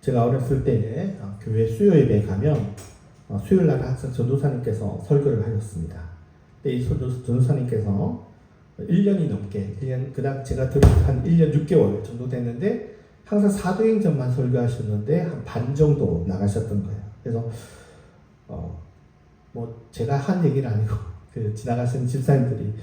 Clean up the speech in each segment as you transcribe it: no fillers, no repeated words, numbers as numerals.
제가 어렸을 때 교회 수요 예배에 가면 수요일 날 항상 전도사님께서 설교를 하셨습니다. 근데 이 전도사님께서 1년이 넘게, 그다음 제가 한 1년 6개월 정도 됐는데 항상 사도행전만 설교하셨는데 한 반 정도 나가셨던 거예요. 그래서 뭐 제가 한 얘기는 아니고 그 지나가시는 집사님들이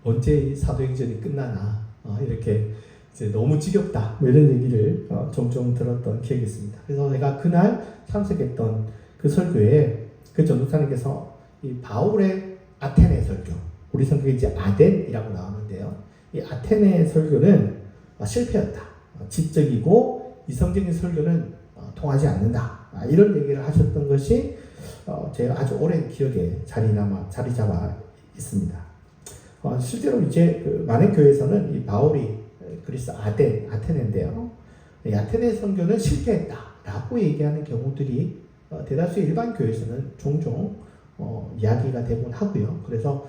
언제 이 사도행전이 끝나나 이렇게 이제 너무 지겹다 뭐 이런 얘기를 종종 들었던 기억이 있습니다. 그래서 제가 그날 참석했던 그 설교에 그 전도사님께서 이 바울의 아테네 설교, 우리 성경에 이제 아덴이라고 나오는데요, 이 아테네 설교는 실패였다, 지적이고 이성적인 설교는 통하지 않는다, 이런 얘기를 하셨던 것이 제가 아주 오랜 기억에 자리 잡아 있습니다. 실제로 이제 그 많은 교회에서는 이 바울이 그리스 아테네인데요, 이 아테네 선교는 실패했다라고 얘기하는 경우들이 대다수 일반 교회에서는 종종 이야기가 되곤 하고요. 그래서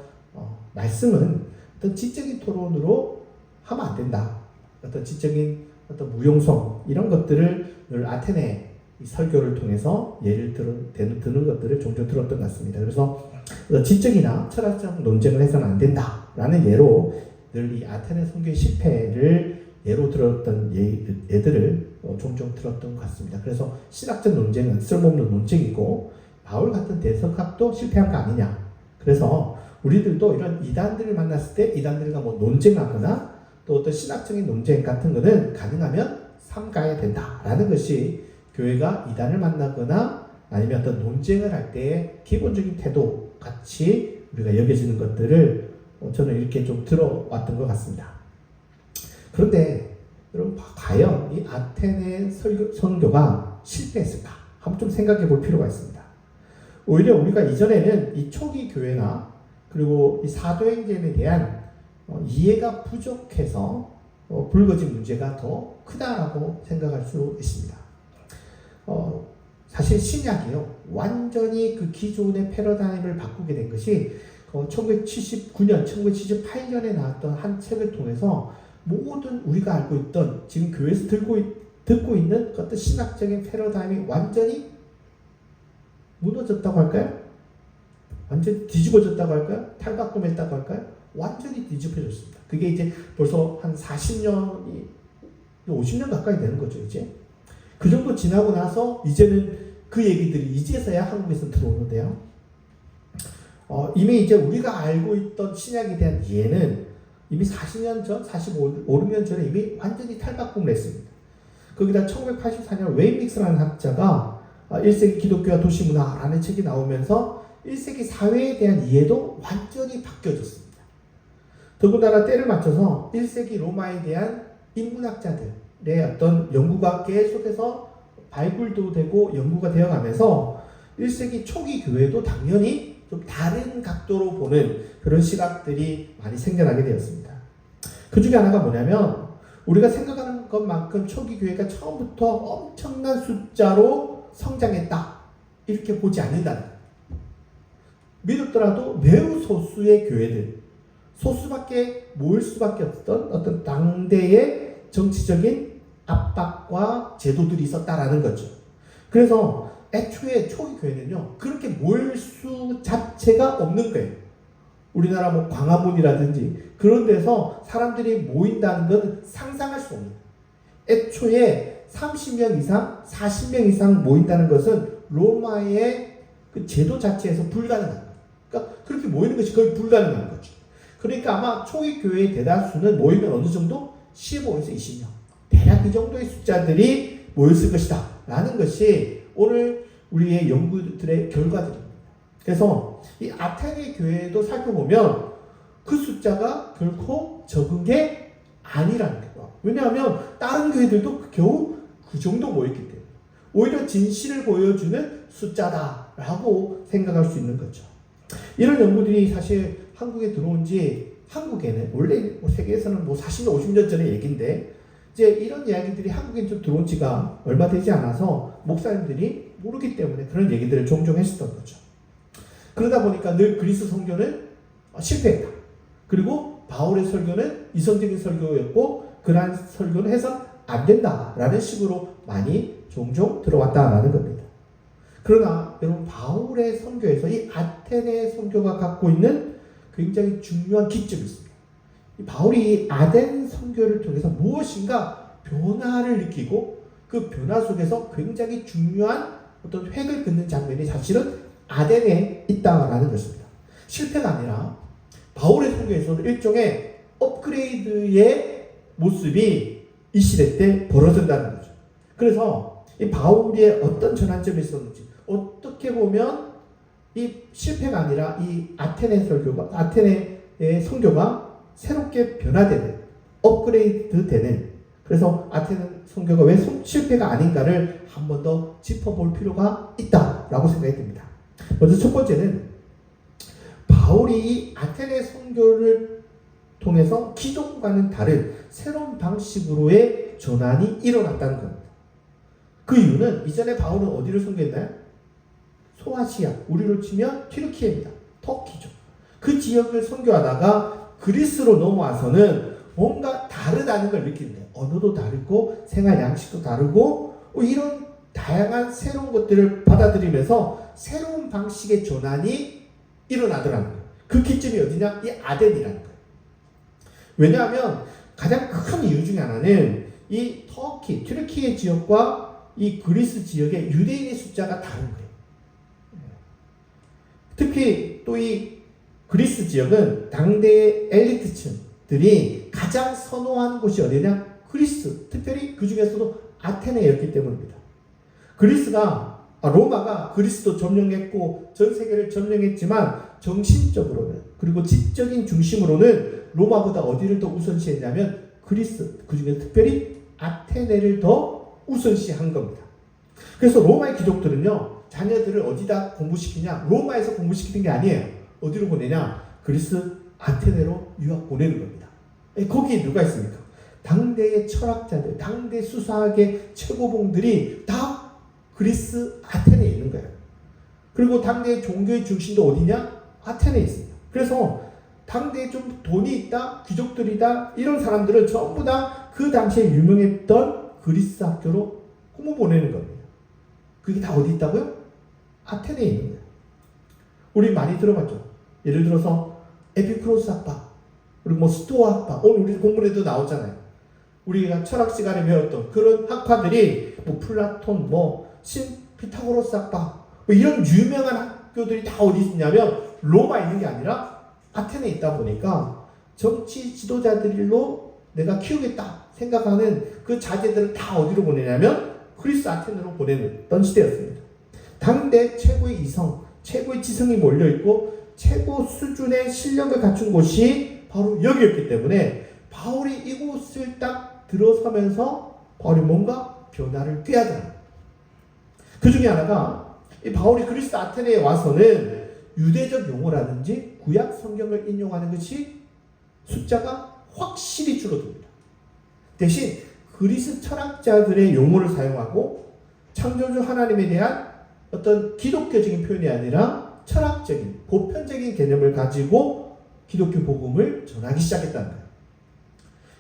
말씀은 어떤 지적인 토론으로 하면 안 된다, 어떤 지적인 어떤 무용성 이런 것들을 늘 아테네 이 설교를 통해서 예를 드는 것들을 종종 들었던 것 같습니다. 그래서 지적이나 철학적 논쟁을 해서는 안 된다라는 예로 늘 이 아테네 선교의 실패를 예로 들었던 예들을 종종 들었던 것 같습니다. 그래서 신학적 논쟁은 쓸모없는 논쟁이고 바울 같은 대석학도 실패한 거 아니냐. 그래서 우리들도 이런 이단들을 만났을 때 이단들과 뭐 논쟁하거나 또 어떤 신학적인 논쟁 같은 거는 가능하면 삼가야 된다라는 것이 교회가 이단을 만나거나 아니면 어떤 논쟁을 할 때의 기본적인 태도 같이 우리가 여겨지는 것들을 저는 이렇게 좀 들어왔던 것 같습니다. 그런데 여러분, 과연 이 아테네 선교가 실패했을까? 한번 좀 생각해 볼 필요가 있습니다. 오히려 우리가 이전에는 이 초기 교회나 그리고 이 사도행전에 대한 이해가 부족해서 불거진 문제가 더 크다라고 생각할 수 있습니다. 사실 신약이요, 완전히 그 기존의 패러다임을 바꾸게 된 것이 1979년, 1978년에 나왔던 한 책을 통해서 모든 우리가 알고 있던 지금 교회에서 듣고 있는 어떤 신학적인 패러다임이 완전히 무너졌다고 할까요? 완전히 뒤집어졌다고 할까요? 탈바꿈했다고 할까요? 완전히 뒤집어졌습니다. 그게 이제 벌써 한 40년이 50년 가까이 되는 거죠. 이제 그 정도 지나고 나서 이제는 그 얘기들이 이제서야 한국에서 들어오는데요. 이미 이제 우리가 알고 있던 신약에 대한 이해는 이미 40년 전, 45년 전에 이미 완전히 탈바꿈을 했습니다. 거기다 1984년 웨이믹스라는 학자가 1세기 기독교와 도시문화라는 책이 나오면서 1세기 사회에 대한 이해도 완전히 바뀌어졌습니다. 더군다나 때를 맞춰서 1세기 로마에 대한 인문학자들의 어떤 연구가 계속해서 발굴도 되고 연구가 되어가면서 1세기 초기 교회도 당연히 좀 다른 각도로 보는 그런 시각들이 많이 생겨나게 되었습니다. 그 중에 하나가 뭐냐면, 우리가 생각하는 것만큼 초기 교회가 처음부터 엄청난 숫자로 성장했다, 이렇게 보지 않는다는 거예요. 믿었더라도 매우 소수의 교회들, 소수밖에 모일 수밖에 없었던 어떤 당대의 정치적인 압박과 제도들이 있었다라는 거죠. 그래서 애초에 초기 교회는요, 그렇게 모일 수 자체가 없는 거예요. 우리나라 뭐 광화문이라든지 그런 데서 사람들이 모인다는 건 상상할 수 없는 거예요. 애초에 30명 이상, 40명 이상 모인다는 것은 로마의 그 제도 자체에서 불가능한 거예요. 그러니까 그렇게 모이는 것이 거의 불가능한 거죠. 그러니까 아마 초기 교회의 대다수는 모이면 어느 정도 15에서 20명, 대략 이 정도의 숫자들이 모였을 것이다 라는 것이 오늘 우리의 연구들의 결과들입니다. 그래서 이 아테네 교회도 살펴보면 그 숫자가 결코 적은 게 아니라는 거예요. 왜냐하면 다른 교회들도 겨우 그 정도 모였기 때문에 오히려 진실을 보여주는 숫자다라고 생각할 수 있는 거죠. 이런 연구들이 사실 한국에 들어온 지, 한국에는 원래 세계에서는 40년, 50년 전의 얘기인데 이제 이런 이야기들이 한국에 좀 들어온 지가 얼마 되지 않아서 목사님들이 모르기 때문에 그런 얘기들을 종종 했었던 거죠. 그러다 보니까 늘 그리스 선교는 실패했다. 그리고 바울의 설교는 이성적인 설교였고 그러한 설교는 해서 안 된다라는 식으로 많이 종종 들어왔다라는 겁니다. 그러나 여러분 바울의 선교에서 이 아테네 선교가 갖고 있는 굉장히 중요한 기점이 있습니다. 이 바울이 아덴 선교를 통해서 무엇인가 변화를 느끼고 그 변화 속에서 굉장히 중요한 어떤 획을 긋는 장면이 사실은 아덴에 있다라는 것입니다. 실패가 아니라 바울의 선교에서는 일종의 업그레이드의 모습이 이 시대 때 벌어진다는 거죠. 그래서 이 바울의 어떤 전환점이 있었는지, 어떻게 보면 이 실패가 아니라 이 아테네의 선교가 새롭게 변화되는, 업그레이드 되는, 그래서 아테네 선교가 왜 실패가 아닌가를 한 번 더 짚어볼 필요가 있다라고 생각이 듭니다. 먼저 첫 번째는 바울이 이 아테네 선교를 통해서 기존과는 다른 새로운 방식으로의 전환이 일어났다는 겁니다. 그 이유는 이전에 바울은 어디를 선교했나요? 소아시아, 우리로 치면 튀르키예입니다. 터키죠. 그 지역을 선교하다가 그리스로 넘어와서는 뭔가 다르다는 걸 느끼는데, 언어도 다르고 생활 양식도 다르고 이런 다양한 새로운 것들을 받아들이면서 새로운 방식의 전환이 일어나더라는 거예요. 그 기점이 어디냐? 이 아덴이라는 거예요. 왜냐하면 가장 큰 이유 중에 하나는 이 터키, 튀르키예 지역과 이 그리스 지역의 유대인의 숫자가 다른 거예요. 특히 또 이 그리스 지역은 당대의 엘리트층들이 가장 선호하는 곳이 어디냐? 그리스, 특별히 그 중에서도 아테네였기 때문입니다. 로마가 그리스도 점령했고 전 세계를 점령했지만 정신적으로는, 그리고 지적인 중심으로는 로마보다 어디를 더 우선시했냐면 그리스, 그 중에 특별히 아테네를 더 우선시한 겁니다. 그래서 로마의 귀족들은요, 자녀들을 어디다 공부시키냐? 로마에서 공부시키는 게 아니에요. 어디로 보내냐? 그리스 아테네로 유학 보내는 겁니다. 거기에 누가 있습니까? 당대의 철학자들, 당대 수사학의 최고봉들이 다 그리스 아테네에 있는 거예요. 그리고 당대의 종교의 중심도 어디냐? 아테네에 있습니다. 그래서 당대에 좀 돈이 있다, 귀족들이다, 이런 사람들은 전부 다 그 당시에 유명했던 그리스 학교로 공부 보내는 겁니다. 그게 다 어디 있다고요? 아테네에 있는 거예요. 우리 많이 들어봤죠? 예를 들어서 에피쿠로스 학파, 그리고 스토아 학파, 오늘 우리 공부에도 나오잖아요. 우리가 철학 시간에 배웠던 그런 학파들이 플라톤, 신 피타고라스 학파, 이런 유명한 학교들이 다 어디 있냐면 로마에 있는 게 아니라 아테네에 있다 보니까 정치 지도자들로 내가 키우겠다 생각하는 그 자제들을 다 어디로 보내냐면 그리스 아테네로 보내던 시대였습니다. 당대 최고의 이성, 최고의 지성이 몰려있고 최고 수준의 실력을 갖춘 곳이 바로 여기였기 때문에 바울이 이곳을 딱 들어서면서 바울이 뭔가 변화를 꾀하더라. 그 중에 하나가 이 바울이 그리스 아테네에 와서는 유대적 용어라든지 구약 성경을 인용하는 것이 숫자가 확실히 줄어듭니다. 대신 그리스 철학자들의 용어를 사용하고 창조주 하나님에 대한 어떤 기독교적인 표현이 아니라 철학적인, 보편적인 개념을 가지고 기독교 복음을 전하기 시작했다는 거예요.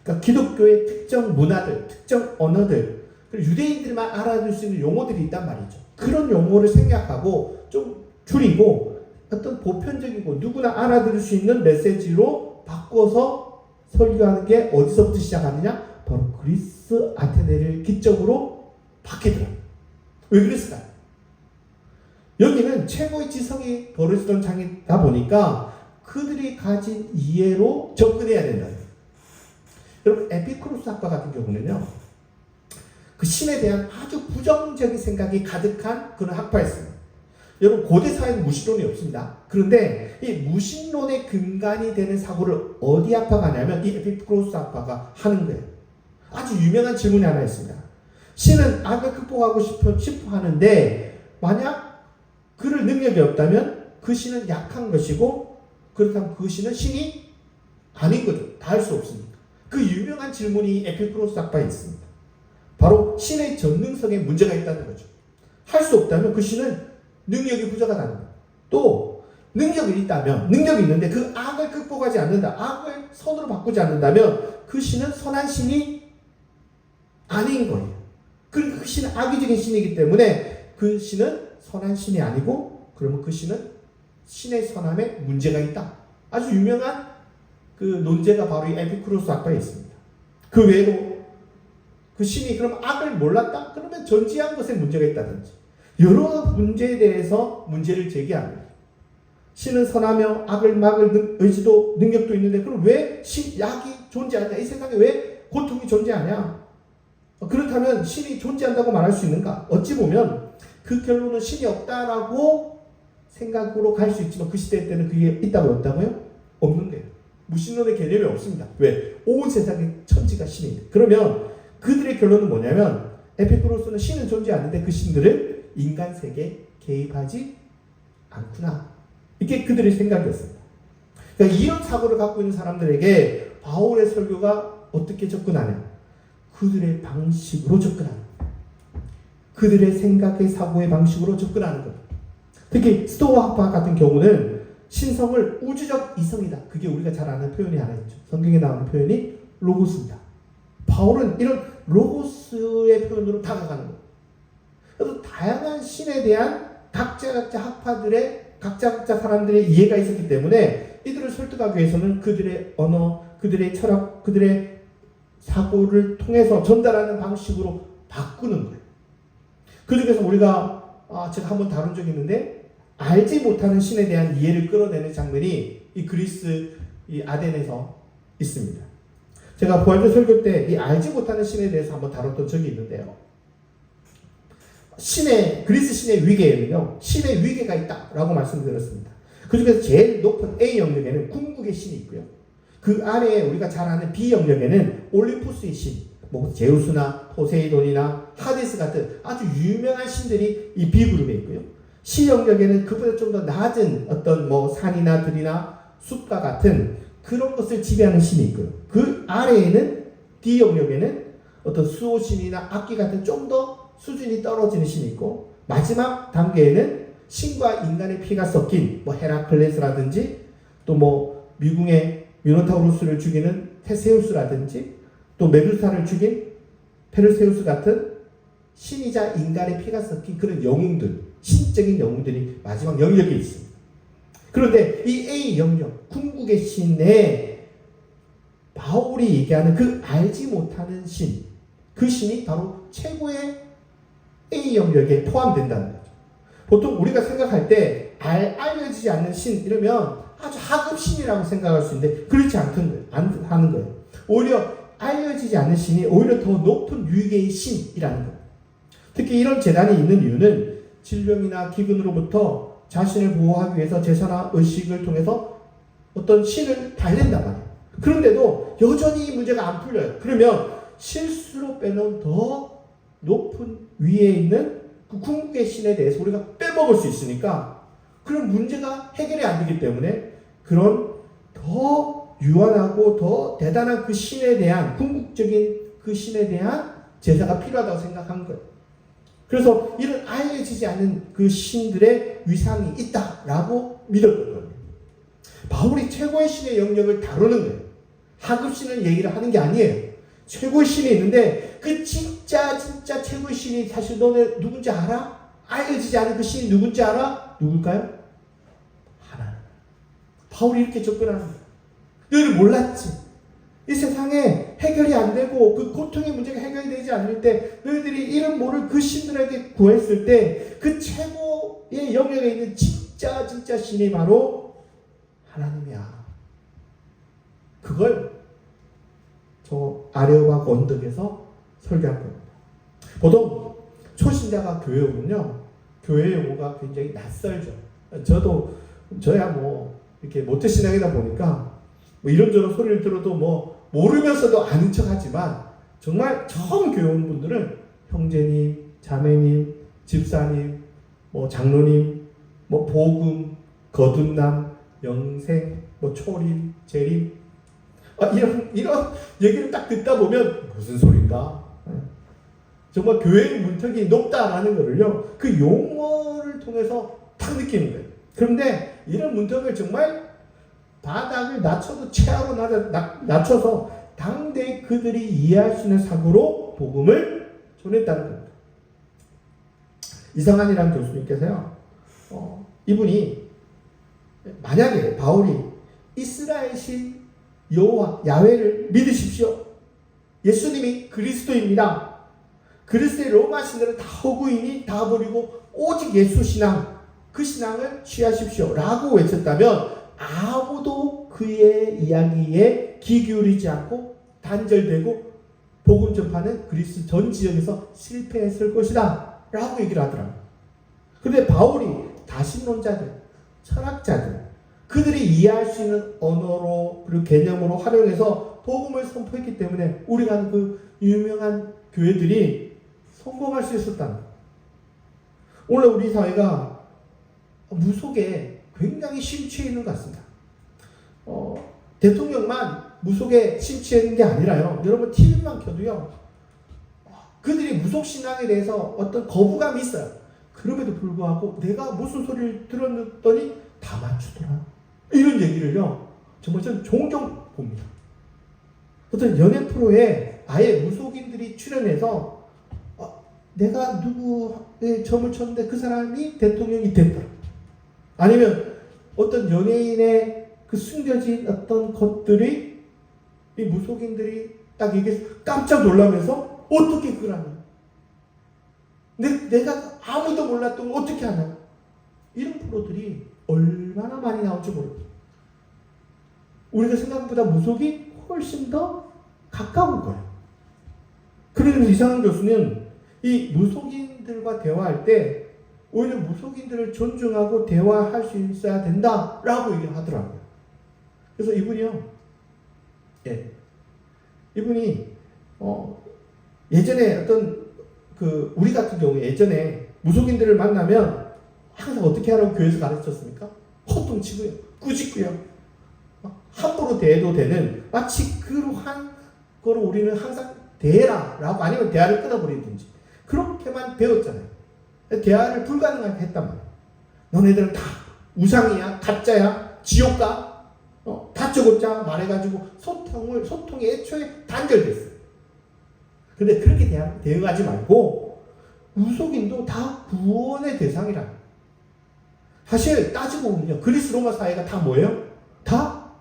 그러니까 기독교의 특정 문화들, 특정 언어들, 그리고 유대인들만 알아들 수 있는 용어들이 있단 말이죠. 그런 용어를 생략하고 좀 줄이고 어떤 보편적이고 누구나 알아들을 수 있는 메시지로 바꿔서 설교하는 게 어디서부터 시작하느냐? 바로 그리스 아테네를 기점으로 바뀌더라고요. 왜 그랬을까요? 여기는 최고의 지성이 벌어지던 장이다 보니까 그들이 가진 이해로 접근해야 된다. 여러분, 에피쿠로스 학파 같은 경우는요, 그 신에 대한 아주 부정적인 생각이 가득한 그런 학파였습니다. 여러분, 고대 사회는 무신론이 없습니다. 그런데 이 무신론의 근간이 되는 사고를 어디 학파가 하냐면 이 에피쿠로스 학파가 하는 거예요. 아주 유명한 질문이 하나 있습니다. 신은 악을 극복하고 싶어 하는데 만약 그럴 능력이 없다면 그 신은 약한 것이고 그렇다면 그 신은 신이 아닌 거죠. 다 할 수 없습니다. 그 유명한 질문이 에피쿠로스 학파에 있습니다. 바로 신의 전능성에 문제가 있다는 거죠. 할 수 없다면 그 신은 능력이 부족하다는 거예요. 또 능력이 있다면, 능력이 있는데 그 악을 극복하지 않는다, 악을 선으로 바꾸지 않는다면 그 신은 선한 신이 아닌 거예요. 그 신은 악의적인 신이기 때문에 그 신은 선한 신이 아니고, 그러면 그 신은 신의 선함에 문제가 있다. 아주 유명한 그 논제가 바로 이 에피쿠로스 학파에 있습니다. 그 외에도 그 신이 그럼 악을 몰랐다? 그러면 전지한 것에 문제가 있다든지 여러 문제에 대해서 문제를 제기합니다. 신은 선하며 악을 막을 의지도 능력도 있는데 그럼 왜 약이 존재하냐? 이 세상에 왜 고통이 존재하냐? 그렇다면 신이 존재한다고 말할 수 있는가? 어찌 보면 그 결론은 신이 없다라고 생각으로 갈 수 있지만 그 시대 때는 그게 있다고 없다고요? 없는 거예요. 무신론의 개념이 없습니다. 왜? 온 세상의 천지가 신이에요. 그러면 그들의 결론은 뭐냐면 에피쿠로스는 신은 존재하는데 그 신들을 인간 세계에 개입하지 않구나. 이게 그들의 생각이었습니다. 그러니까 이런 사고를 갖고 있는 사람들에게 바울의 설교가 어떻게 접근하냐? 그들의 방식으로 접근하는 거예요. 그들의 생각의 사고의 방식으로 접근하는 거예요. 특히 스토아 학파 같은 경우는 신성을 우주적 이성이다. 그게 우리가 잘 아는 표현이 하나 있죠. 성경에 나오는 표현이 로고스입니다. 바울은 이런 로고스의 표현으로 다가가는 거예요. 그래서 다양한 신에 대한 각자 학파들의 각자 사람들의 이해가 있었기 때문에 이들을 설득하기 위해서는 그들의 언어, 그들의 철학, 그들의 사고를 통해서 전달하는 방식으로 바꾸는 거예요. 그 중에서 우리가 제가 한번 다룬 적이 있는데 알지 못하는 신에 대한 이해를 끌어내는 장면이 이 그리스 이 아덴에서 있습니다. 제가 부활절 설교 때 이 알지 못하는 신에 대해서 한번 다뤘던 적이 있는데요. 그리스 신의 위계에는요, 신의 위계가 있다라고 말씀드렸습니다. 그 중에서 제일 높은 A 영역에는 궁극의 신이 있고요. 그 아래에 우리가 잘 아는 B 영역에는 올림푸스의 신, 뭐 제우스나 포세이돈이나 하데스 같은 아주 유명한 신들이 이 B 그룹에 있고요. C 영역에는 그보다 좀 더 낮은 어떤 뭐 산이나 들이나 숲과 같은 그런 것을 지배하는 신이 있고요. 그 아래에는 D 영역에는 어떤 수호신이나 악기 같은 좀 더 수준이 떨어지는 신이 있고, 마지막 단계에는 신과 인간의 피가 섞인 뭐 헤라클레스라든지 또 뭐 미궁의 미노타우루스를 죽이는 테세우스라든지 또 메두사를 죽인 페르세우스 같은 신이자 인간의 피가 섞인 그런 영웅들, 신적인 영웅들이 마지막 영역에 있습니다. 그런데 이 A 영역, 궁극의 신에 바울이 얘기하는 그 알지 못하는 신, 그 신이 바로 최고의 A 영역에 포함된다는 거죠. 보통 우리가 생각할 때 알려지지 않는 신 이러면 아주 하급 신이라고 생각할 수 있는데 그렇지 않다는 거예요. 오히려 알려지지 않는 신이 오히려 더 높은 위계의 신이라는 거예요. 특히 이런 재단이 있는 이유는 질병이나 기근으로부터 자신을 보호하기 위해서 제사나 의식을 통해서 어떤 신을 달랜단 말이에요. 그런데도 여전히 이 문제가 안 풀려요. 그러면 실수로 빼놓은 더 높은 위에 있는 그 궁극의 신에 대해서 우리가 빼먹을 수 있으니까 그런 문제가 해결이 안 되기 때문에 그런 더 유한하고 더 대단한 그 신에 대한 궁극적인 그 신에 대한 제사가 필요하다고 생각한 거예요. 그래서 이런 알려지지 않는 그 신들의 위상이 있다라고 믿었던 거예요. 바울이 최고의 신의 영역을 다루는 거예요. 하급 신을 얘기를 하는 게 아니에요. 최고의 신이 있는데 그 진짜 최고의 신이 사실 너네 누군지 알아? 알려지지 않은 그 신이 누군지 알아? 누굴까요? 하나님. 바울이 이렇게 접근하는 거예요. 너희를 몰랐지? 이 세상에 해결이 안 되고 그 고통의 문제가 해결이 되지 않을 때 너희들이 이런 모를 그 신들에게 구했을 때 그 최고의 영역에 있는 진짜 신이 바로 하나님이야. 그걸 저 아레오박 언덕에서 설교한 겁니다. 보통 초신자가 교회 오면요, 교회 용어가 굉장히 낯설죠. 저야 뭐 이렇게 모태신앙이다 보니까 뭐 이런저런 소리를 들어도 뭐 모르면서도 아는 척 하지만 정말 처음 교회 온 분들은 형제님, 자매님, 집사님, 뭐 장로님, 뭐 복음, 거듭남, 영생, 뭐 초림, 재림, 이런 얘기를 딱 듣다 보면 무슨 소린가? 정말 교회의 문턱이 높다라는 거를요, 그 용어를 통해서 딱 느끼는 거예요. 그런데 이런 문턱을 정말 바닥을 낮춰서 최하로 낮춰서 당대 그들이 이해할 수 있는 사고로 복음을 전했다는 겁니다. 이상한이라는 교수님께서요, 이분이 만약에 바울이 이스라엘 신 여호와 야훼를 믿으십시오. 예수님이 그리스도입니다. 그리스도의 로마 신들은 다 허구이니 다 버리고 오직 예수 신앙, 그 신앙을 취하십시오 라고 외쳤다면 아무도 그의 이야기에 귀 기울이지 않고 단절되고 복음 전파는 그리스 전 지역에서 실패했을 것이다 라고 얘기를 하더라고요. 그런데 바울이 다신론자들, 철학자들, 그들이 이해할 수 있는 언어로 그리고 개념으로 활용해서 복음을 선포했기 때문에 우리가 아는 그 유명한 교회들이 성공할 수 있었다는 거예요. 오늘 우리 사회가 무속에 굉장히 심취해 있는 것 같습니다. 대통령만 무속에 심취해 있는 게 아니라요. 여러분 TV만 켜도요. 그들이 무속신앙에 대해서 어떤 거부감이 있어요. 그럼에도 불구하고 내가 무슨 소리를 들었더니 다 맞추더라. 이런 얘기를요. 정말 저는 종종 봅니다. 어떤 연예 프로에 아예 무속인들이 출연해서 내가 누구의 점을 쳤는데 그 사람이 대통령이 됐더라. 아니면 어떤 연예인의 그 숨겨진 어떤 것들이 이 무속인들이 딱 얘기해서 깜짝 놀라면서 어떻게 그걸 하냐. 내가 아무도 몰랐던 걸 어떻게 하냐. 이런 프로들이 얼마나 많이 나올지 모릅니다. 우리가 생각보다 무속이 훨씬 더 가까운 거예요. 그래서 이상한 교수는 이 무속인들과 대화할 때 오히려 무속인들을 존중하고 대화할 수 있어야 된다라고 얘기를 하더라고요. 그래서 이분이요, 이분이 예전에 어떤 우리 같은 경우에 예전에 무속인들을 만나면 항상 어떻게 하라고 교회에서 가르쳤습니까? 호통치고요, 꾸짖고요, 함부로 대해도 되는 마치 그러한 거로 우리는 항상 대해라라고 아니면 대화를 끊어버리든지 그렇게만 배웠잖아요. 대화를 불가능하게 했단 말이에요. 너네들은 다 우상이야, 가짜야, 지옥가, 다짜고짜 말해가지고 소통이 애초에 단절됐어요. 근데 그렇게 대응하지 말고 무속인도 다 구원의 대상이라. 사실 따지고 보면요, 그리스 로마 사회가 다 뭐예요? 다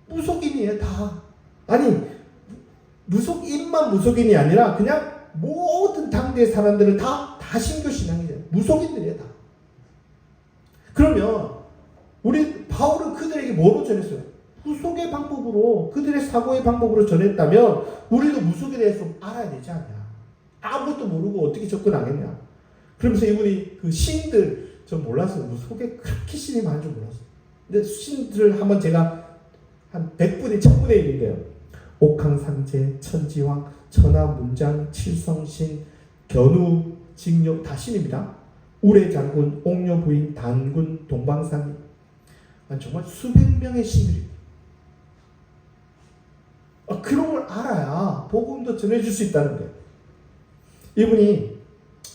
무속인이에요. 다. 아니 무속인만 무속인이 아니라 그냥 모든 당대의 사람들은 다 신교신앙이에요. 무속인들이에요. 다. 그러면 우리 바울은 그들에게 뭐로 전했어요? 무속의 방법으로, 그들의 사고의 방법으로 전했다면 우리도 무속에 대해서 알아야 되지 않냐. 아무것도 모르고 어떻게 접근하겠냐. 그러면서 이분이 그 신들, 전 몰랐어요. 무속에 그렇게 신이 많은 줄 몰랐어요. 근데 신들을 한번 제가 한 100분의 1000분의 1인데요. 옥황상제, 천지왕, 천하문장, 칠성신, 견우, 직녀 다 신입니다. 우레장군, 옥녀부인, 단군, 동방산, 정말 수백 명의 신들입니다. 그런 걸 알아야 복음도 전해줄 수 있다는 거예요. 이분이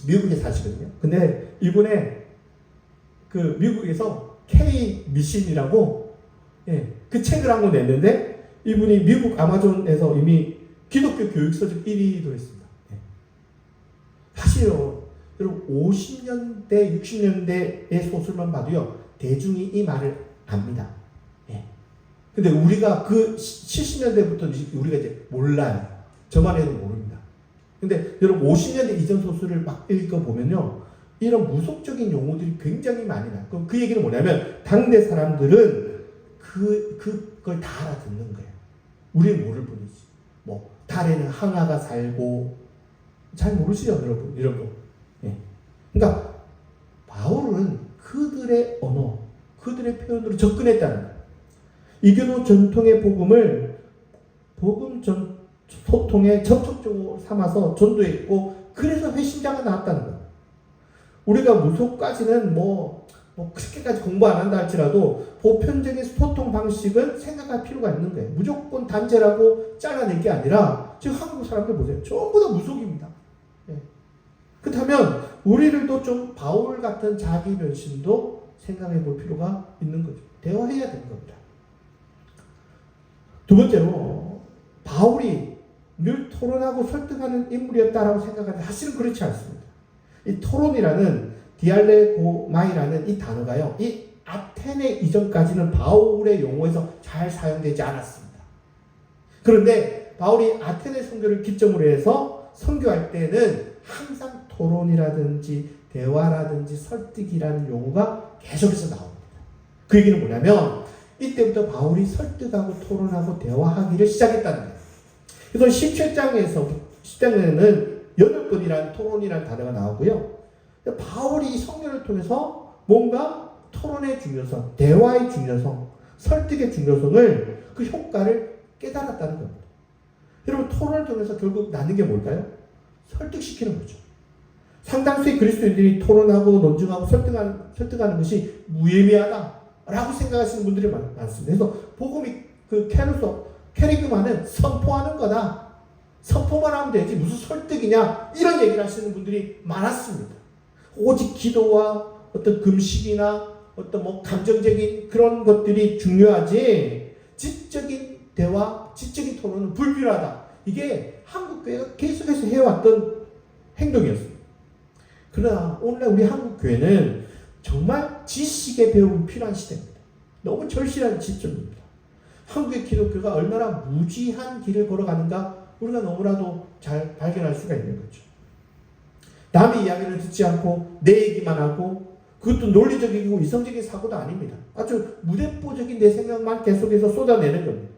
미국에 사시거든요. 근데 이분의 그 미국에서 K 미신이라고 그 책을 한 권 냈는데 이분이 미국 아마존에서 이미 기독교 교육 서적 1위도 했습니다. 사실요, 여러분 50년대, 60년대의 소설만 봐도요 대중이 이 말을 압니다. 근데 우리가 그 70년대부터 우리가 이제 몰라요. 저만 해도 모릅니다. 근데 여러분 50년대 이전 소설을 막 읽어보면요, 이런 무속적인 용어들이 굉장히 많이 나요. 그럼 그 얘기는 뭐냐면 당대 사람들은 그걸 다 알아듣는 거예요. 우리는 모를 뿐이지. 뭐 달에는 항아가 살고, 잘 모르시죠 여러분 이런 거. 그러니까 바울은 그들의 언어, 그들의 표현으로 접근했다는 거예요. 이교도 전통의 복음을 복음 소통에 접촉적으로 삼아서 전도했고, 그래서 회신자가 나왔다는 거예요. 우리가 무속까지는 그렇게까지 공부 안 한다 할지라도 보편적인 소통 방식은 생각할 필요가 있는 거예요. 무조건 단죄라고 잘라낼 게 아니라 지금 한국 사람들 보세요. 전부 다 무속입니다. 그렇다면 우리들도 좀 바울 같은 자기 변신도 생각해 볼 필요가 있는 거죠. 대화해야 되는 겁니다. 두 번째로 바울이 늘 토론하고 설득하는 인물이었다라고 생각하는데 사실은 그렇지 않습니다. 이 토론이라는 디알레고마이라는 이 단어가요, 이 아테네 이전까지는 바울의 용어에서 잘 사용되지 않았습니다. 그런데 바울이 아테네 선교를 기점으로 해서 선교할 때는 항상 토론이라든지 대화라든지 설득이라는 용어가 계속해서 나옵니다. 그 얘기는 뭐냐면 이때부터 바울이 설득하고 토론하고 대화하기를 시작했다는 거예요. 그래서 17장에는 8번이라는 토론이라는 단어가 나오고요. 바울이 이 성경을 통해서 뭔가 토론의 중요성, 대화의 중요성, 설득의 중요성을 그 효과를 깨달았다는 겁니다. 여러분, 토론을 통해서 결국 낳는 게 뭘까요? 설득시키는 거죠. 상당수의 그리스도인들이 토론하고 논증하고 설득하는 것이 무의미하다라고 생각하시는 분들이 많습니다. 그래서 복음이 캐리그마는 선포하는 거다. 선포만 하면 되지 무슨 설득이냐 이런 얘기를 하시는 분들이 많았습니다. 오직 기도와 어떤 금식이나 어떤 감정적인 그런 것들이 중요하지 지적인 대화, 지적인 토론은 불필요하다. 이게 한국교회가 계속해서 해왔던 행동이었습니다. 그러나 오늘날 우리 한국교회는 정말 지식의 배움이 필요한 시대입니다. 너무 절실한 시점입니다. 한국의 기독교가 얼마나 무지한 길을 걸어가는가 우리가 너무나도 잘 발견할 수가 있는 거죠. 남의 이야기를 듣지 않고 내 얘기만 하고 그것도 논리적이고 이성적인 사고도 아닙니다. 아주 무대뽀적인 내 생각만 계속해서 쏟아내는 겁니다.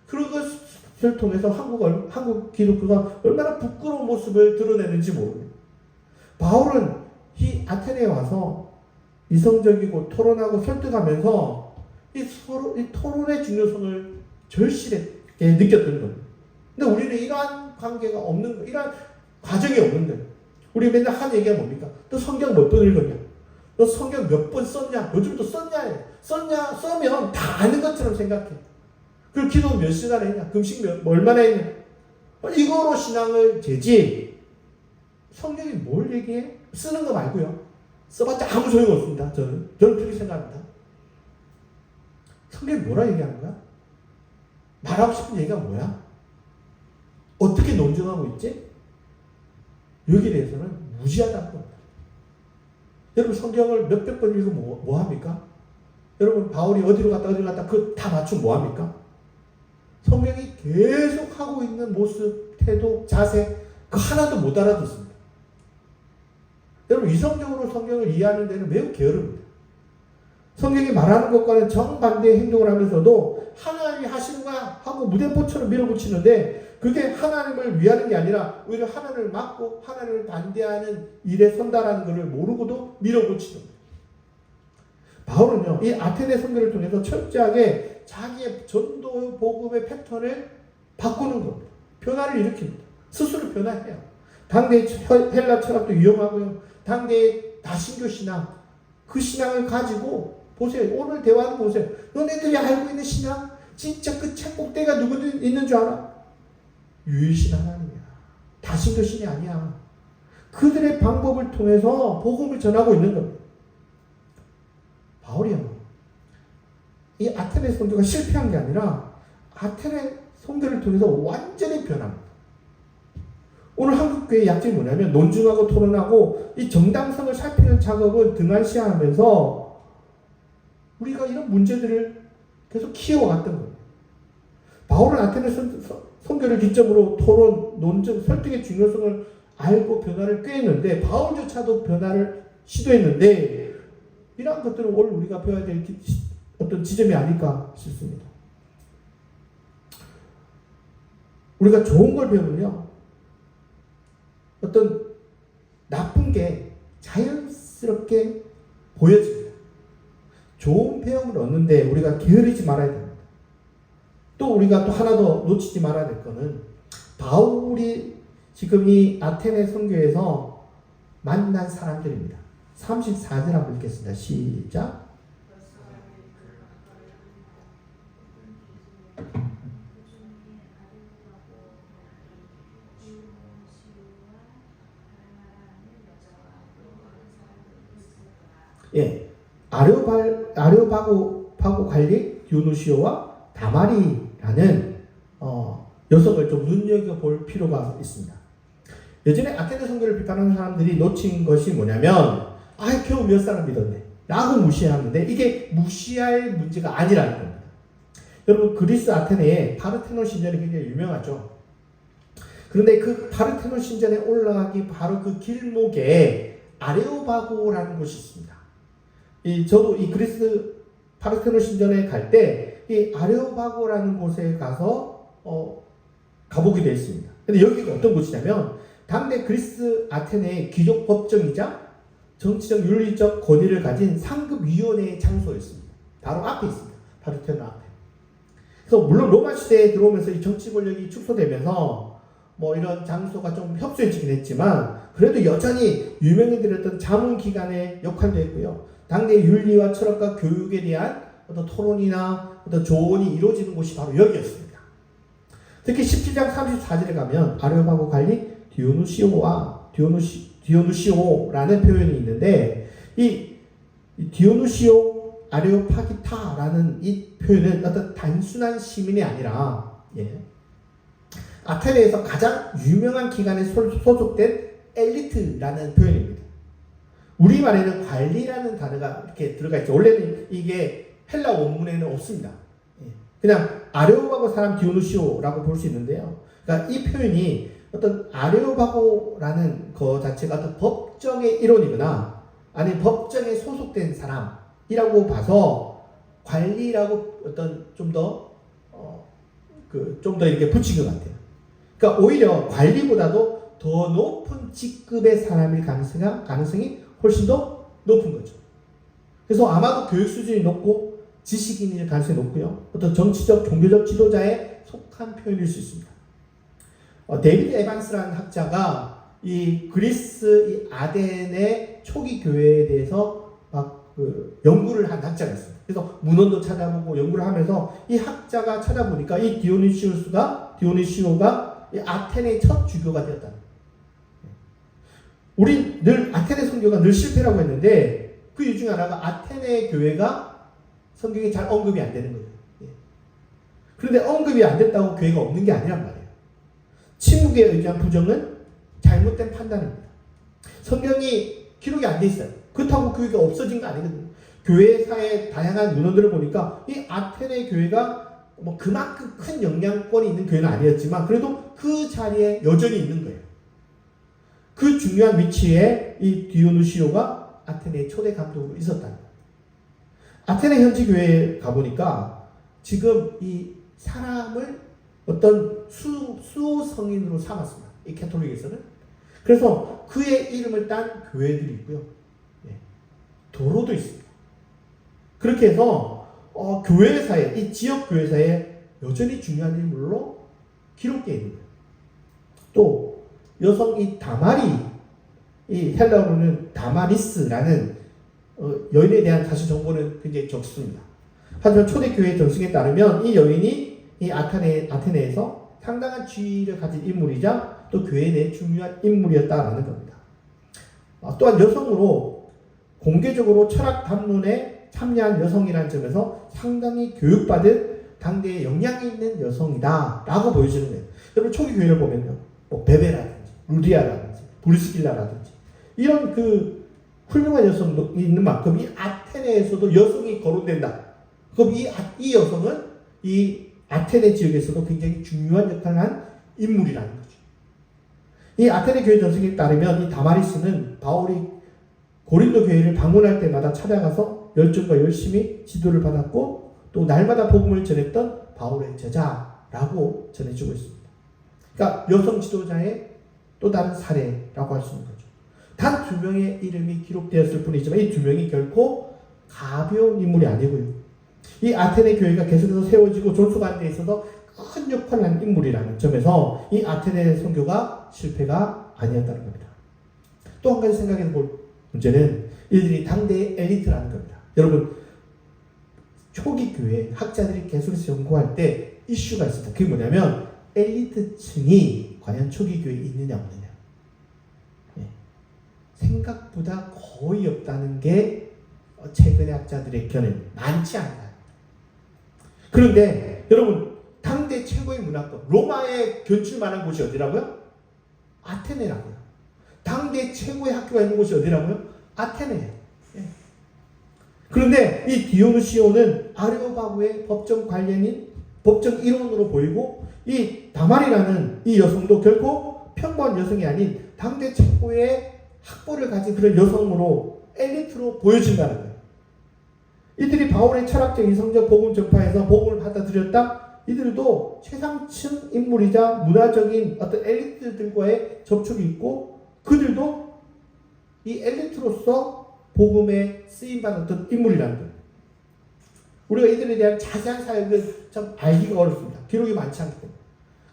그런 것을 통해서 한국 기독교가 얼마나 부끄러운 모습을 드러내는지 모릅니다. 바울은 이 아테네에 와서 이성적이고 토론하고 설득하면서 이 토론의 중요성을 절실하게 느꼈던 겁니다. 근데 우리는 이러한 관계가 없는, 이러한 과정이 없는데, 우리 맨날 한 얘기가 뭡니까? 너 성경 몇 번 읽었냐? 너 성경 몇 번 썼냐? 요즘도 썼냐? 써면 다 아는 것처럼 생각해. 그리고 기도 몇 시간 했냐? 금식 얼마나 했냐? 이거로 신앙을 재지. 성경이 뭘 얘기해? 쓰는 거 말고요. 써봤자 아무 소용 없습니다. 저는 그렇게 생각합니다. 성경이 뭐라 얘기하는 거야? 말하고 싶은 얘기가 뭐야? 어떻게 논증하고 있지? 여기에 대해서는 무지하다는 겁니다. 여러분 성경을 몇백 번 읽으면 뭐 합니까? 여러분 바울이 어디로 갔다 그거 다 맞추면 뭐 합니까? 성경이 계속 하고 있는 모습, 태도, 자세 그 하나도 못 알아듣습니다. 여러분 이성적으로 성경을 이해하는 데는 매우 게으릅니다. 성경이 말하는 것과는 정반대의 행동을 하면서도 하나님이 하시는 거야 하고 무대포처럼 밀어붙이는데 그게 하나님을 위하는 게 아니라 오히려 하나님을 막고 하나님을 반대하는 일에 선다라는 것을 모르고도 밀어붙이는 거예요. 바울은요, 이 아테네 선교를 통해서 철저하게 자기의 전도 복음의 패턴을 바꾸는 겁니다. 변화를 일으킵니다. 스스로 변화해요. 당대의 헬라 철학도 이용하고요. 당대의 다신교 신앙, 그 신앙을 가지고 보세요. 오늘 대화는 보세요. 너네들이 알고 있는 신앙, 진짜 그 책 꼭대기가 누구 있는 줄 알아? 유일신 하나님이야. 다신교 신이 아니야. 그들의 방법을 통해서 복음을 전하고 있는 겁니다. 바울이요. 이 아테네 선교가 실패한 게 아니라 아테네 선교를 통해서 완전히 변합니다. 오늘 한국교회의 약점이 뭐냐면 논증하고 토론하고 이 정당성을 살피는 작업을 등한시하면서 우리가 이런 문제들을 계속 키워왔던 거예요. 바울은 아테네 선교를 기점으로 토론, 논증, 설득의 중요성을 알고 변화를 꾀했는데 바울조차도 변화를 시도했는데 이러한 것들은 오늘 우리가 배워야 될 어떤 지점이 아닐까 싶습니다. 우리가 좋은 걸 배우면요. 어떤 나쁜 게 자연스럽게 보여집니다. 좋은 배움을 얻는데 우리가 게으르지 말아야 됩니다. 또 우리가 또 하나 더 놓치지 말아야 될 거는 바울이 지금 이 아테네 선교에서 만난 사람들입니다. 34절 한번 읽겠습니다. 시작. 예, 아레오파고 관리 디오누시오와 다마리라는 여성을 좀 눈여겨볼 필요가 있습니다. 예전에 아테네 선교를 비판하는 사람들이 놓친 것이 뭐냐면 겨우 몇 사람 믿었네 라고 무시하는데 이게 무시할 문제가 아니라는 겁니다. 여러분 그리스 아테네에 파르테논 신전이 굉장히 유명하죠. 그런데 그 파르테논 신전에 올라가기 바로 그 길목에 아레오바고라는 곳이 있습니다. 저도 이 그리스 파르테논 신전에 갈 때 이 아레오바고라는 곳에 가서 가보기도 했습니다. 근데 여기가 어떤 곳이냐면 당대 그리스 아테네의 귀족 법정이자 정치적 윤리적 권위를 가진 상급위원회의 장소였습니다. 바로 앞에 있습니다. 파르테논 앞에. 그래서 물론 로마 시대에 들어오면서 이 정치 권력이 축소되면서 뭐 이런 장소가 좀 협소해지긴 했지만 그래도 여전히 유명인들이었던 자문기관의 역할도 했고요. 당대 윤리와 철학과 교육에 대한 어떤 토론이나 어떤 조언이 이루어지는 곳이 바로 여기였습니다. 특히 17장 34절에 가면 아레오바고 관리 디오누시오라는 표현이 있는데 이 디오누시오 아레오파기타라는 이 표현은 어떤 단순한 시민이 아니라 아테네에서 가장 유명한 기관에 소속된 엘리트라는 표현입니다. 우리말에는 관리라는 단어가 이렇게 들어가 있죠. 원래는 이게 헬라 원문에는 없습니다. 그냥 아레오바고 사람 디오누시오라고 볼 수 있는데요. 그러니까 이 표현이 어떤 아레오바고라는 것 자체가 어떤 법정의 일원이거나 아니면 법정에 소속된 사람이라고 봐서 관리라고 어떤 좀 더 이렇게 붙인 것 같아요. 그러니까 오히려 관리보다도 더 높은 직급의 사람일 가능성이 훨씬 더 높은 거죠. 그래서 아마도 교육 수준이 높고 지식인일 가능성이 높고요. 어떤 정치적, 종교적 지도자에 속한 표현일 수 있습니다. 데이비드 에반스라는 학자가 이 그리스 이 아덴의 초기 교회에 대해서 막 연구를 한 학자가 있습니다. 그래서 문헌도 찾아보고 연구를 하면서 이 학자가 찾아보니까 이 디오니시오가 이 아테네의 첫 주교가 되었다. 우리 늘 아테네 선교가 늘 실패라고 했는데 그 이유 중에 하나가 아테네 교회가 성경에 잘 언급이 안 되는 거예요. 그런데 언급이 안 됐다고 교회가 없는 게 아니란 말이에요. 침묵에 의한 부정은 잘못된 판단입니다. 성경이 기록이 안 돼 있어요. 그렇다고 교회가 없어진 거 아니거든요. 교회사의 다양한 문헌들을 보니까 이 아테네 교회가 뭐 그만큼 큰 영향권이 있는 교회는 아니었지만 그래도 그 자리에 여전히 있는 거예요. 그 중요한 위치에 이 디오누시오가 아테네의 초대 감독으로 있었다는 거예요. 아테네 현지 교회에 가보니까 지금 이 사람을 어떤 수호 성인으로 삼았습니다. 이 캐톨릭에서는. 그래서 그의 이름을 딴 교회들이 있고요. 도로도 있습니다. 그렇게 해서 교회사에 이 지역 교회사에 여전히 중요한 인물로 기록되어 있는 거예요. 또 여성 이 다마리 이 헬라어로는 다마리스라는 여인에 대한 사실 정보는 굉장히 적습니다. 하지만 초대교회 전승에 따르면 이 여인이 이 아테네에서 상당한 지위를 가진 인물이자 또 교회 내 중요한 인물이었다라는 겁니다. 또한 여성으로 공개적으로 철학 담론에 참여한 여성이라는 점에서 상당히 교육받은 당대에 영향이 있는 여성이다라고 보여지는 거예요. 여러분 초기 교회를 보면요, 뭐 베베라든지 루디아라든지 브리스길라라든지 이런 훌륭한 여성도 있는 만큼 이 아테네에서도 여성이 거론된다. 그럼 이 여성은 이 아테네 지역에서도 굉장히 중요한 역할을 한 인물이라는 거죠. 이 아테네 교회 전승에 따르면 이 다마리스는 바울이 고린도 교회를 방문할 때마다 찾아가서 열정과 열심히 지도를 받았고 또 날마다 복음을 전했던 바울의 제자라고 전해주고 있습니다. 그러니까 여성 지도자의 또 다른 사례라고 할 수 있는 거죠. 단 2명의 이름이 기록되었을 뿐이지만 이 2명이 결코 가벼운 인물이 아니고요. 이 아테네 교회가 계속해서 세워지고 존속하는 데 있어서 큰 역할을 한 인물이라는 점에서 이 아테네 선교가 실패가 아니었다는 겁니다. 또 한 가지 생각해 볼 문제는 이들이 당대의 엘리트라는 겁니다. 여러분 초기 교회 학자들이 계속해서 연구할 때 이슈가 있습니다. 그게 뭐냐면 엘리트층이 과연 초기 교회에 있느냐 없느냐. 생각보다 거의 없다는 게 최근의 학자들의 견해입니다. 많지 않아요. 그런데 여러분 당대 당대 최고의 문화권, 로마에 견줄만한 곳이 어디라고요? 아테네라고요. 당대 최고의 학교가 있는 곳이 어디라고요? 아테네예요. 예. 그런데 이 디오누시오는 아레오바구의 법정 관련인 법정 일원으로 보이고, 이 다말이라는 이 여성도 결코 평범한 여성이 아닌 당대 최고의 학벌을 가진 그런 여성으로 엘리트로 보여진다는 거예요. 이들이 바울의 철학적 이성적 복음 전파에서 복음을 받아들였다. 이들도 최상층 인물이자 문화적인 어떤 엘리트들과의 접촉이 있고, 그들도 이 엘리트로서 복음에 쓰임받은 어떤 인물이라는 거예요. 우리가 이들에 대한 자세한 사역은 참 알기가 어렵습니다. 기록이 많지 않기 때문에.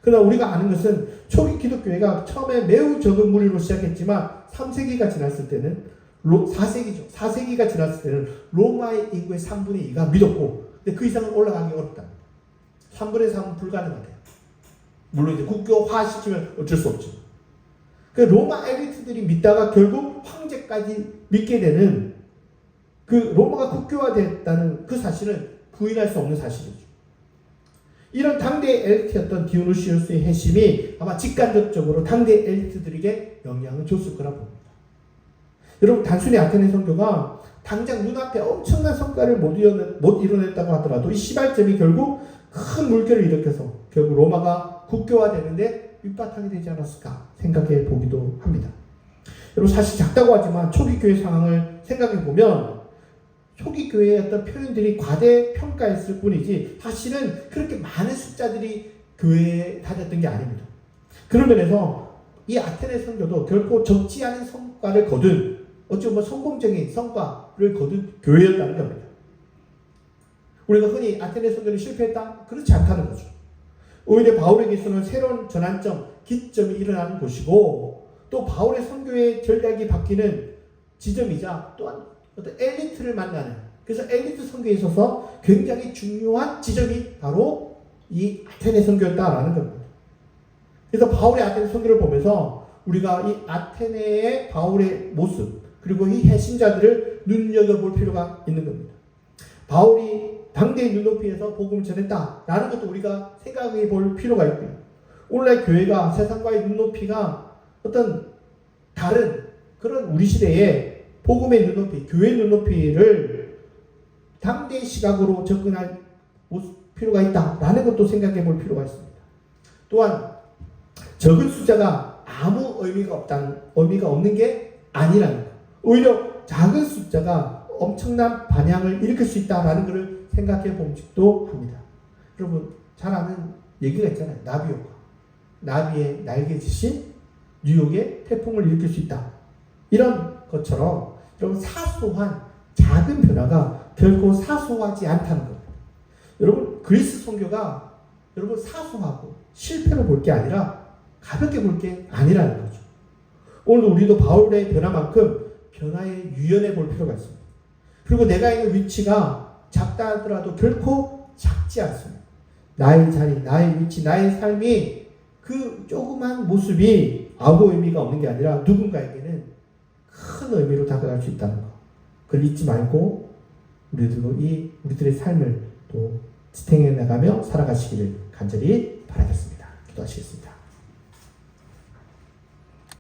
그러나 우리가 아는 것은 초기 기독교회가 처음에 매우 적은 무리로 시작했지만 3세기가 지났을 때는 4세기죠. 4세기가 지났을 때는 로마의 인구의 3분의 2가 믿었고, 근데 그 이상은 올라가기 어렵다. 3분의 3은 불가능하대요. 물론 이제 국교화시키면 어쩔 수 없죠. 그 로마 엘리트들이 믿다가 결국 황제까지 믿게 되는, 그 로마가 국교화됐다는 그 사실은 부인할 수 없는 사실이죠. 이런 당대 엘리트였던 디오누시우스의 핵심이 아마 직간접적으로 당대 엘리트들에게 영향을 줬을 거라 봅니다. 여러분, 단순히 아테네 선교가 당장 눈앞에 엄청난 성과를 못 이뤄냈다고 하더라도 이 시발점이 결국 큰 물결을 일으켜서 결국 로마가 국교화되는데 밑바탕이 되지 않았을까 생각해 보기도 합니다. 여러분, 사실 작다고 하지만 초기 교회 상황을 생각해 보면 초기 교회의 어떤 표현들이 과대평가했을 뿐이지 사실은 그렇게 많은 숫자들이 교회에 다녔던 게 아닙니다. 그런 면에서 이 아테네 선교도 결코 적지 않은 성과를 거둔, 어찌 보면 성공적인 성과를 거둔 교회였다는 겁니다. 우리가 흔히 아테네 선교는 실패했다? 그렇지 않다는 거죠. 오히려 바울에게서는 새로운 전환점, 기점이 일어나는 곳이고, 또 바울의 선교의 전략이 바뀌는 지점이자 또한 어떤 엘리트를 만나는, 그래서 엘리트 선교에 있어서 굉장히 중요한 지점이 바로 이 아테네 선교였다라는 겁니다. 그래서 바울의 아테네 선교를 보면서 우리가 이 아테네의 바울의 모습, 그리고 이 해신자들을 눈여겨볼 필요가 있는 겁니다. 바울이 당대의 눈높이에서 복음을 전했다라는 것도 우리가 생각해 볼 필요가 있고요. 오늘날 교회가 세상과의 눈높이가 어떤 다른 그런 우리 시대의 복음의 눈높이, 교회의 눈높이를 당대의 시각으로 접근할 필요가 있다라는 것도 생각해 볼 필요가 있습니다. 또한 적은 숫자가 아무 의미가 없는 게 아니라는 것. 오히려 작은 숫자가 엄청난 반향을 일으킬 수 있다라는 것을 생각해 봄직도 합니다. 여러분, 잘 아는 얘기가 있잖아요. 나비 효과. 나비의 날개짓이 뉴욕에 태풍을 일으킬 수 있다. 이런 것처럼 여러분, 사소한 작은 변화가 결코 사소하지 않다는 겁니다. 여러분, 그리스 선교가 여러분 사소하고 실패로 볼 게 아니라 가볍게 볼 게 아니라는 거죠. 오늘도 우리도 바울의 변화만큼 변화에 유연해 볼 필요가 있습니다. 그리고 내가 있는 위치가 작다 하더라도 결코 작지 않습니다. 나의 자리, 나의 위치, 나의 삶이 그 조그만 모습이 아무 의미가 없는 게 아니라 누군가에게는 큰 의미로 다가갈 수 있다는 것. 그걸 잊지 말고 우리들의 삶을 또 지탱해 나가며 살아가시기를 간절히 바라겠습니다. 기도하시겠습니다.